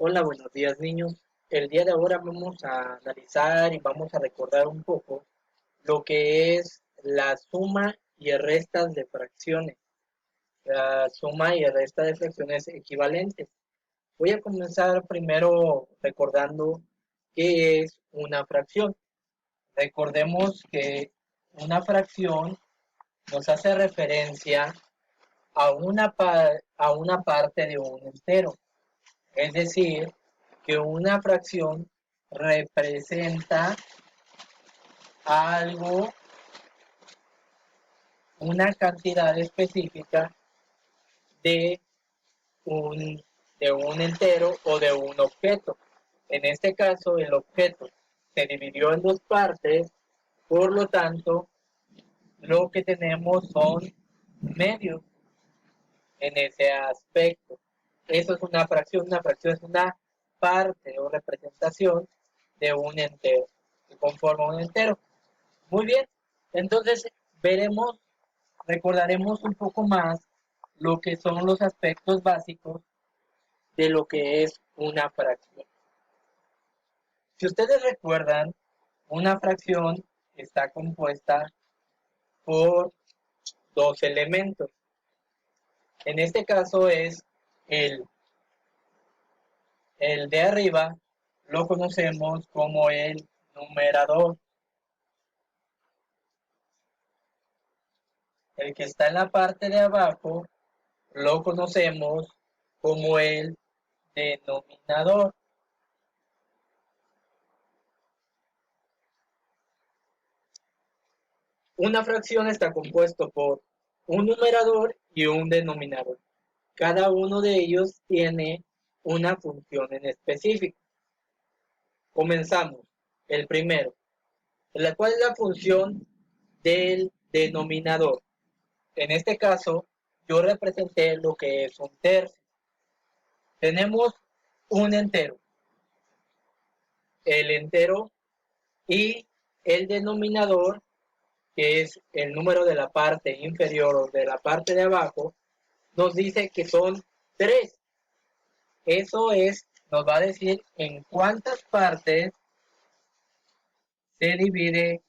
Hola, buenos días niños. El día de ahora vamos a analizar y vamos a recordar un poco lo que es la suma y restas de fracciones. La suma y resta de fracciones equivalentes. Voy a comenzar primero recordando qué es una fracción. Recordemos que una fracción nos hace referencia a una parte de un entero. Es decir, que una fracción representa algo, una cantidad específica de un, de un entero o de un objeto. En este caso, el objeto se dividió en dos partes, por lo tanto, lo que tenemos son medios en ese aspecto. Eso es una fracción es una parte o representación de un entero, que conforma un entero. Muy bien, entonces veremos, recordaremos un poco más lo que son los aspectos básicos de lo que es una fracción. Si ustedes recuerdan, una fracción está compuesta por dos elementos. En este caso es el, el de arriba, lo conocemos como el numerador. El que está en la parte de abajo lo conocemos como el denominador. Una fracción está compuesto por un numerador y un denominador. Cada uno de ellos tiene una función en específico. Comenzamos. El primero, ¿cuál es la función del denominador? En este caso, yo representé lo que es un tercio. Tenemos un entero. El entero y el denominador, que es el número de la parte inferior o de la parte de abajo, nos dice que son 3. Eso es, nos va a decir en cuántas partes se divide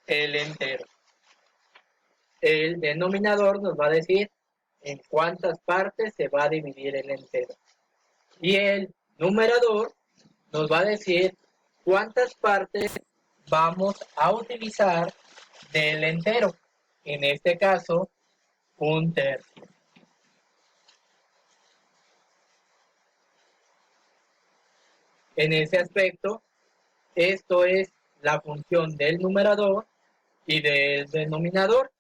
el entero. El denominador nos va a decir en cuántas partes se va a dividir el entero. Y el numerador nos va a decir cuántas partes vamos a utilizar del entero. En este caso, un tercio. En ese aspecto, esto es la función del numerador y del denominador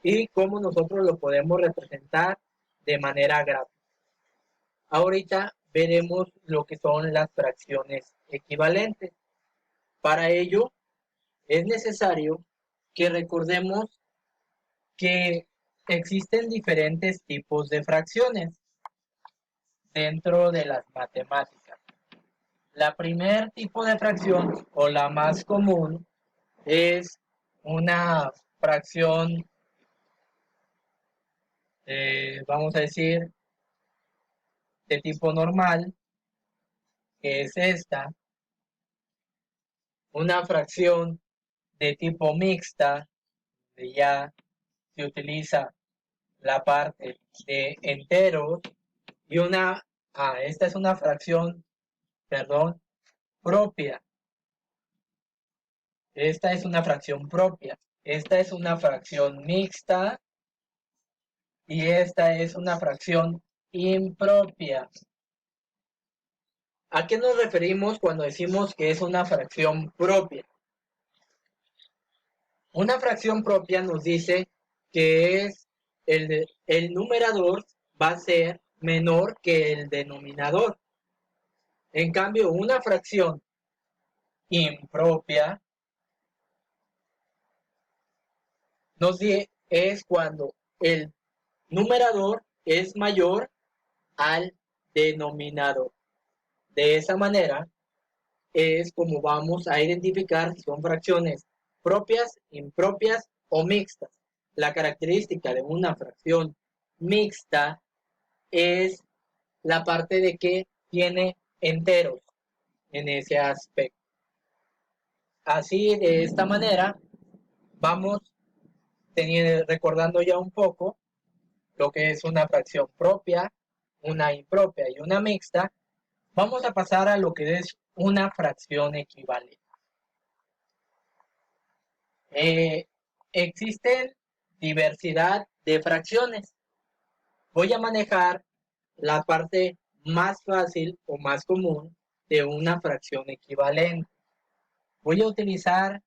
y cómo nosotros lo podemos representar de manera gráfica. Ahorita veremos lo que son las fracciones equivalentes. Para ello, es necesario que recordemos que existen diferentes tipos de fracciones dentro de las matemáticas. La primer tipo de fracción o la más común es una fracción, vamos a decir, de tipo normal, que es esta, una fracción de tipo mixta, que ya se utiliza la parte de enteros, y esta es una fracción, perdón, propia. Esta es una fracción propia. Esta es una fracción mixta y esta es una fracción impropia. ¿A qué nos referimos cuando decimos que es una fracción propia? Una fracción propia nos dice que es el numerador va a ser menor que el denominador. En cambio, una fracción impropia es cuando el numerador es mayor al denominador. De esa manera es como vamos a identificar si son fracciones propias, impropias o mixtas. La característica de una fracción mixta es la parte de que tiene enteros en ese aspecto. Así, de esta manera, vamos recordando ya un poco lo que es una fracción propia, una impropia y una mixta. Vamos a pasar a lo que es una fracción equivalente. Existen diversidad de fracciones. Voy a manejar la parte más fácil o más común de una fracción equivalente. Voy a utilizar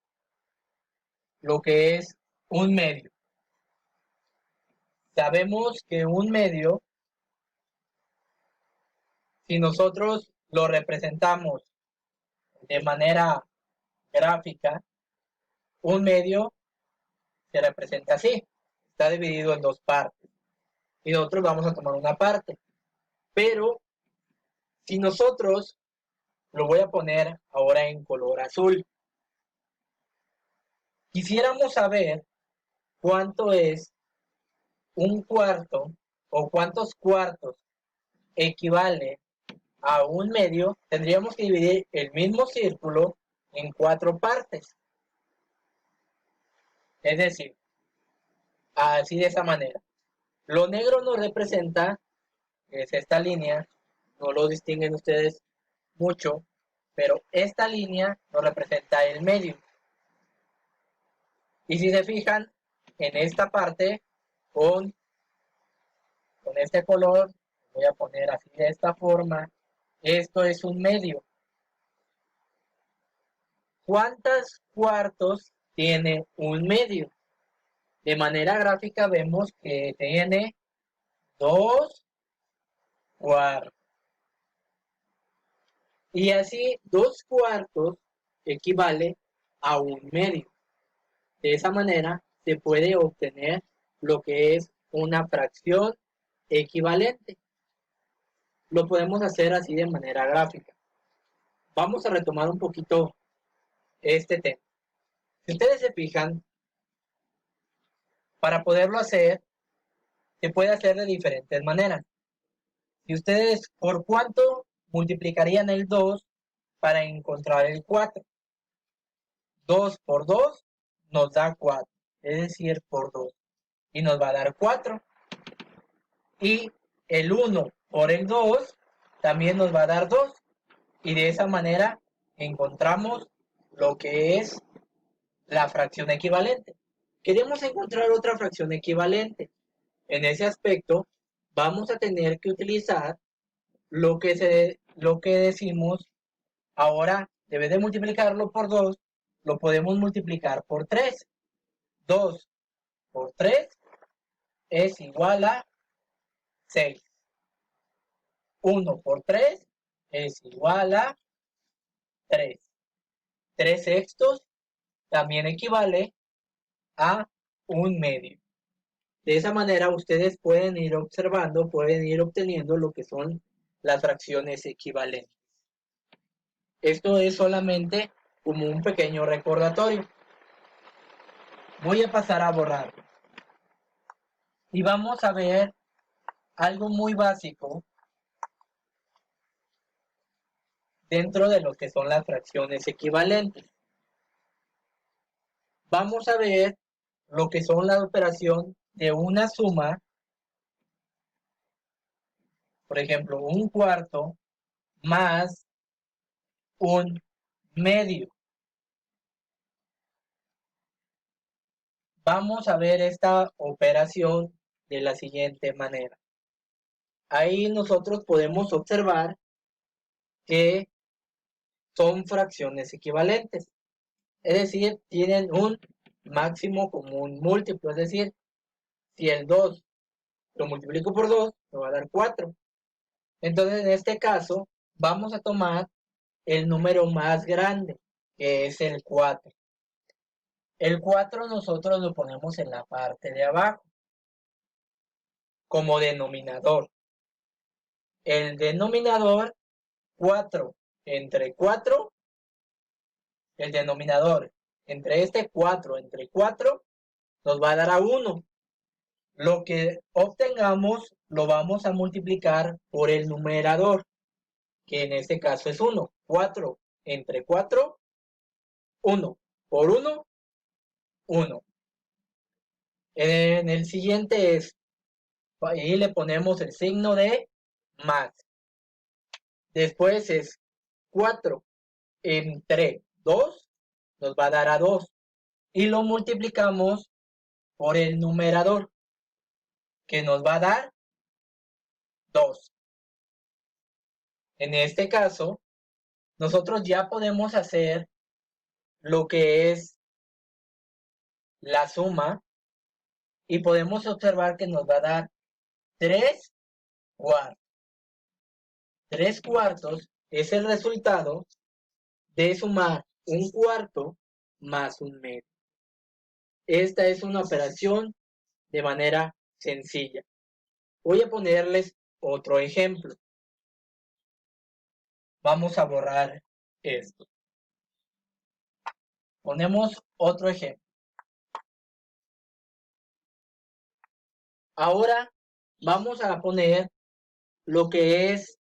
lo que es un medio. Sabemos que un medio, si nosotros lo representamos de manera gráfica, un medio se representa así. Está dividido en dos partes. Y nosotros vamos a tomar una parte. Pero si nosotros, lo voy a poner ahora en color azul, quisiéramos saber cuánto es un cuarto o cuántos cuartos equivale a un medio, tendríamos que dividir el mismo círculo en 4 partes. Es decir, así de esa manera. Lo negro nos representa, es esta línea, no lo distinguen ustedes mucho, pero esta línea nos representa el medio. Y si se fijan, en esta parte, con este color, voy a poner así de esta forma, esto es un medio. ¿Cuántos cuartos tiene un medio? De manera gráfica vemos que tiene 2 cuartos. Y así 2 cuartos equivale a un medio. De esa manera se puede obtener lo que es una fracción equivalente. Lo podemos hacer así de manera gráfica. Vamos a retomar un poquito este tema. Si ustedes se fijan, para poderlo hacer, se puede hacer de diferentes maneras. Si ustedes, ¿por cuánto multiplicarían el 2 para encontrar el 4? 2 por 2 nos da 4, es decir, por 2. Y nos va a dar 4. Y el 1 por el 2 también nos va a dar 2. Y de esa manera encontramos lo que es la fracción equivalente. Queremos encontrar otra fracción equivalente. En ese aspecto, vamos a tener que utilizar lo que decimos ahora, en vez de multiplicarlo por 2, lo podemos multiplicar por 3. 2 por 3 es igual a 6. 1 por 3 es igual a 3. 3 sextos también equivale a un medio. De esa manera ustedes pueden ir observando, pueden ir obteniendo lo que son las fracciones equivalentes. Esto es solamente como un pequeño recordatorio. Voy a pasar a borrar. Y vamos a ver algo muy básico dentro de lo que son las fracciones equivalentes. Vamos a ver lo que son la operación de una suma, por ejemplo, un cuarto más un medio. Vamos a ver esta operación de la siguiente manera. Ahí nosotros podemos observar que son fracciones equivalentes. Es decir, tienen un máximo común múltiplo. Es decir, si el 2 lo multiplico por 2, me va a dar 4. Entonces, en este caso, vamos a tomar el número más grande, que es el 4. El 4 nosotros lo ponemos en la parte de abajo, como denominador. El denominador, 4 entre 4, el denominador entre este 4 entre 4, nos va a dar a 1. Lo que obtengamos lo vamos a multiplicar por el numerador. que en este caso es 1. 4 entre 4, 1. Por 1, 1. En el siguiente es, ahí le ponemos el signo de más. Después es 4 entre 2, nos va a dar a 2. Y lo multiplicamos por el numerador, que nos va a dar 2. En este caso, nosotros ya podemos hacer lo que es la suma y podemos observar que nos va a dar 3 cuartos. 3 cuartos es el resultado de sumar un cuarto más un medio. Esta es una operación de manera sencilla. Voy a ponerles otro ejemplo. Vamos a borrar esto. Ponemos otro ejemplo. Ahora vamos a poner lo que es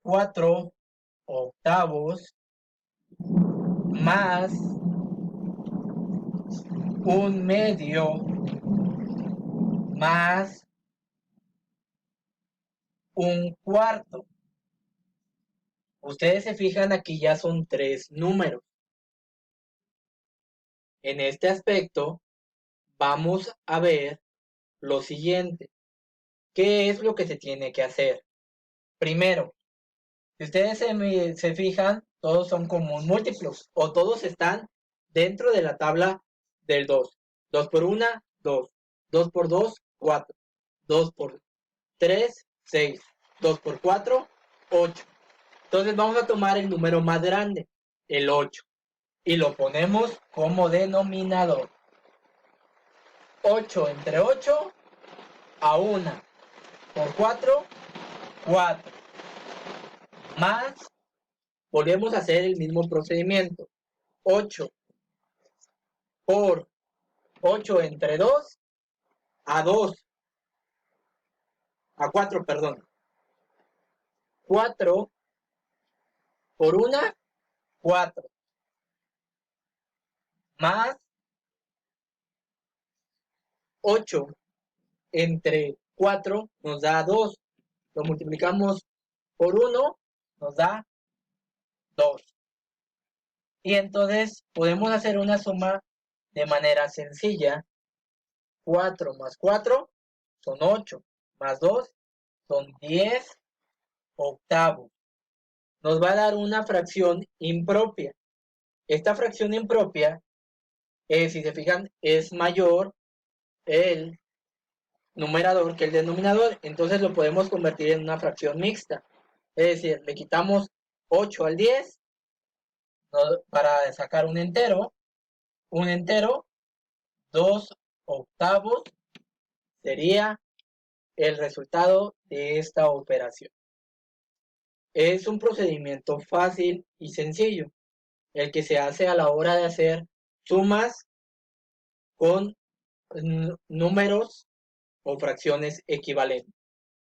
4 octavos más un medio más un cuarto. Ustedes se fijan, aquí ya son 3 números. En este aspecto vamos a ver lo siguiente. ¿Qué es lo que se tiene que hacer? Primero, si ustedes se fijan, todos son como múltiplos o todos están dentro de la tabla del 2. 2 por 1, 2. 2 por 2, 4. 2 por 3, 6. 2 por 4, 8. Entonces vamos a tomar el número más grande, el 8, y lo ponemos como denominador. 8 entre 8 a 1 por 4, 4. Más, volvemos a hacer el mismo procedimiento. 8 por 8 entre 2 a 2. A 4, perdón. 4 por 1, 4. Más 8 entre 4 nos da 2. Lo multiplicamos por 1, nos da 2. Y entonces podemos hacer una suma de manera sencilla. 4 más 4 son 8, más 2 son 10 octavos. Nos va a dar una fracción impropia. Esta fracción impropia, si se fijan, es mayor el numerador que el denominador. Entonces lo podemos convertir en una fracción mixta. Es decir, le quitamos 8 al 10 para sacar un entero. Un entero, 2 octavos sería el resultado de esta operación. Es un procedimiento fácil y sencillo, el que se hace a la hora de hacer sumas con números o fracciones equivalentes.